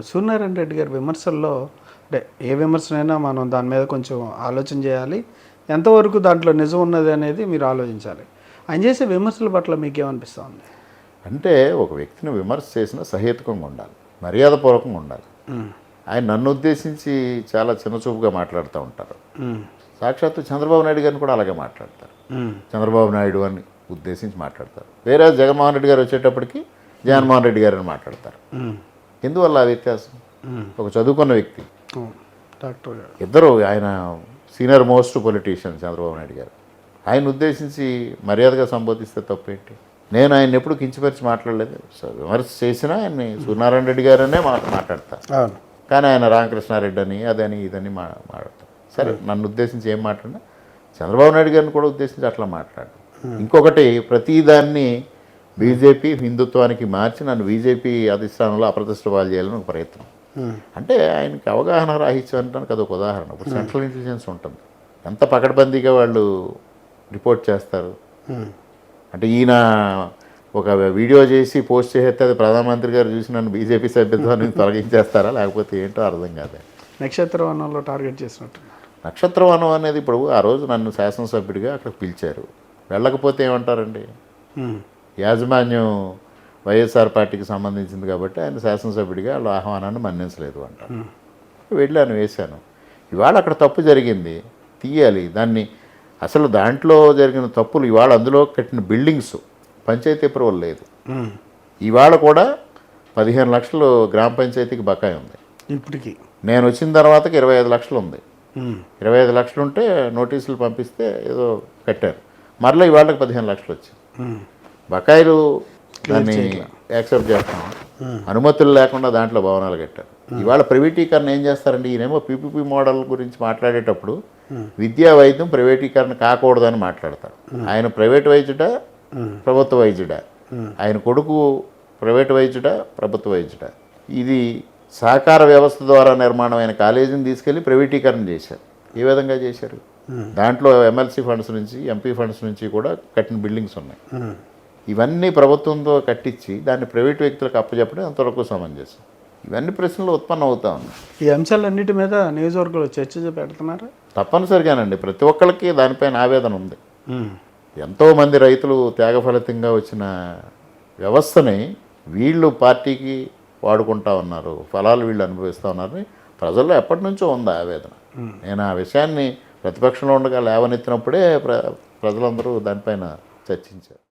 సూర్యనారాయణ రెడ్డి గారి విమర్శల్లో అంటే ఏ విమర్శనైనా మనం దాని మీద కొంచెం ఆలోచన చేయాలి, ఎంతవరకు దాంట్లో నిజం ఉన్నది అనేది మీరు ఆలోచించాలి. ఆయన చేసే విమర్శల పట్ల మీకేమనిపిస్తుంది? అంటే ఒక వ్యక్తిని విమర్శ చేసిన సహేతుకంగా ఉండాలి, మర్యాదపూర్వకంగా ఉండాలి. ఆయన నన్ను ఉద్దేశించి చాలా చిన్నచూపుగా మాట్లాడుతూ ఉంటారు. సాక్షాత్తు చంద్రబాబు నాయుడు గారిని కూడా అలాగే మాట్లాడతారు. చంద్రబాబు నాయుడు అని ఉద్దేశించి మాట్లాడతారు. వేరే జగన్మోహన్ రెడ్డి గారు వచ్చేటప్పటికి జగన్మోహన్ రెడ్డి గారు అని మాట్లాడతారు. ఎందువల్ల ఆ వ్యత్యాసం? ఒక చదువుకున్న వ్యక్తి, డాక్టర్ గారు ఇద్దరు, ఆయన senior most politician Chandrababu Naidu గారు, ఆయన ఉద్దేశించి మర్యాదగా సంబోధిస్తే తప్పేంటి? నేను ఆయన ఎప్పుడు కించపరిచి మాట్లాడలేదు. విమర్శ చేసినా ఆయన్ని సూర్యనారాయణ రెడ్డి గారనే మాట్లాడతాను. కానీ ఆయన రామకృష్ణారెడ్డి అని అదని ఇదని మాట్లాడతారు. సరే, నన్ను ఉద్దేశించి ఏం మాట్లాడినా చంద్రబాబు నాయుడు గారిని కూడా ఉద్దేశించి అట్లా మాట్లాడు. ఇంకొకటి, ప్రతిదాన్ని బీజేపీ హిందుత్వానికి మార్చి నన్ను బీజేపీ అధిష్టానంలో అప్రతిష్ట పాలు చేయాలని ఒక ప్రయత్నం. అంటే ఆయనకి అవగాహన రాహిత్యం అంటానికి అదొక ఉదాహరణ. ఇప్పుడు సెంట్రల్ ఇంటెలిజెన్స్ ఉంటుంది, ఎంత పకడ్బందీగా వాళ్ళు రిపోర్ట్ చేస్తారు. అంటే ఈయన ఒక వీడియో చేసి పోస్ట్ చేస్తే అది ప్రధానమంత్రి గారు చూసి నన్ను బీజేపీ సభ్యత్వాన్ని తొలగించేస్తారా, లేకపోతే ఏంటో అర్థం కాదు. నక్షత్రవనంలో టార్గెట్ చేసినట్టు. నక్షత్రవనం అనేది ఇప్పుడు ఆ రోజు నన్ను శాసనసభ్యుడిగా అక్కడికి పిలిచారు, వెళ్ళకపోతే ఏమంటారండి? యాజమాన్యం వైఎస్ఆర్ పార్టీకి సంబంధించింది కాబట్టి ఆయన శాసనసభ్యుడిగా వాళ్ళ ఆహ్వానాన్ని మన్నించలేదు అంటారు. వెళ్ళాను, వేశాను. ఇవాళ అక్కడ తప్పు జరిగింది, తీయాలి దాన్ని. అసలు దాంట్లో జరిగిన తప్పులు, ఇవాళ అందులో కట్టిన బిల్డింగ్స్ పంచాయతీ అప్రూవల్ లేదు. ఇవాళ కూడా 15 లక్షలు గ్రామ పంచాయతీకి బకాయి ఉంది. ఇప్పటికి నేను వచ్చిన తర్వాతకి 25 లక్షలు ఉంది. 25 లక్షలు ఉంటే నోటీసులు పంపిస్తే ఏదో కట్టారు. మరలా ఇవాళకి 15 లక్షలు వచ్చాయి. బకాయిలు దాన్ని యాక్సెప్ట్ చేస్తాం. అనుమతులు లేకుండా దాంట్లో భవనాలు కట్టారు. ఇవాళ ప్రైవేటీకరణ ఏం చేస్తారండి? ఈయనేమో పీపీపీ మోడల్ గురించి మాట్లాడేటప్పుడు విద్యా వైద్యం ప్రైవేటీకరణ కాకూడదని మాట్లాడతారు. ఆయన ప్రైవేట్ వైద్యుడా, ప్రభుత్వ వైద్యుడా? ఆయన కొడుకు ప్రైవేట్ వైద్యుడా, ప్రభుత్వ వైద్యుడా? ఇది సహకార వ్యవస్థ ద్వారా నిర్మాణమైన కాలేజీని తీసుకెళ్ళి ప్రైవేటీకరణ చేశారు. ఏ విధంగా చేశారు? దాంట్లో ఎమ్మెల్సీ ఫండ్స్ నుంచి, ఎంపీ ఫండ్స్ నుంచి కూడా కట్టిన బిల్డింగ్స్ ఉన్నాయి. ఇవన్నీ ప్రభుత్వంతో కట్టించి దాన్ని ప్రైవేట్ వ్యక్తులకు అప్పచెప్పడం ఎంతవరకు సమంజసం? ఇవన్నీ ప్రశ్నలు ఉత్పన్నం అవుతా ఉన్నాయి. ఈ అంశాలన్నిటి మీద నియోజకవర్గంలో చర్చ పెడుతున్నారా? తప్పనిసరిగానండి, ప్రతి ఒక్కరికి దానిపైన ఆవేదన ఉంది. ఎంతోమంది రైతులు త్యాగ ఫలితంగా వచ్చిన వ్యవస్థని వీళ్ళు పార్టీకి వాడుకుంటా ఉన్నారు, ఫలాలు వీళ్ళు అనుభవిస్తూ ఉన్నారని ప్రజల్లో ఎప్పటి నుంచో ఉంది ఆవేదన. నేను ఆ విషయాన్ని ప్రతిపక్షంలో ఉండగా లేవనెత్తినప్పుడే ప్రజలందరూ దానిపైన చర్చించారు.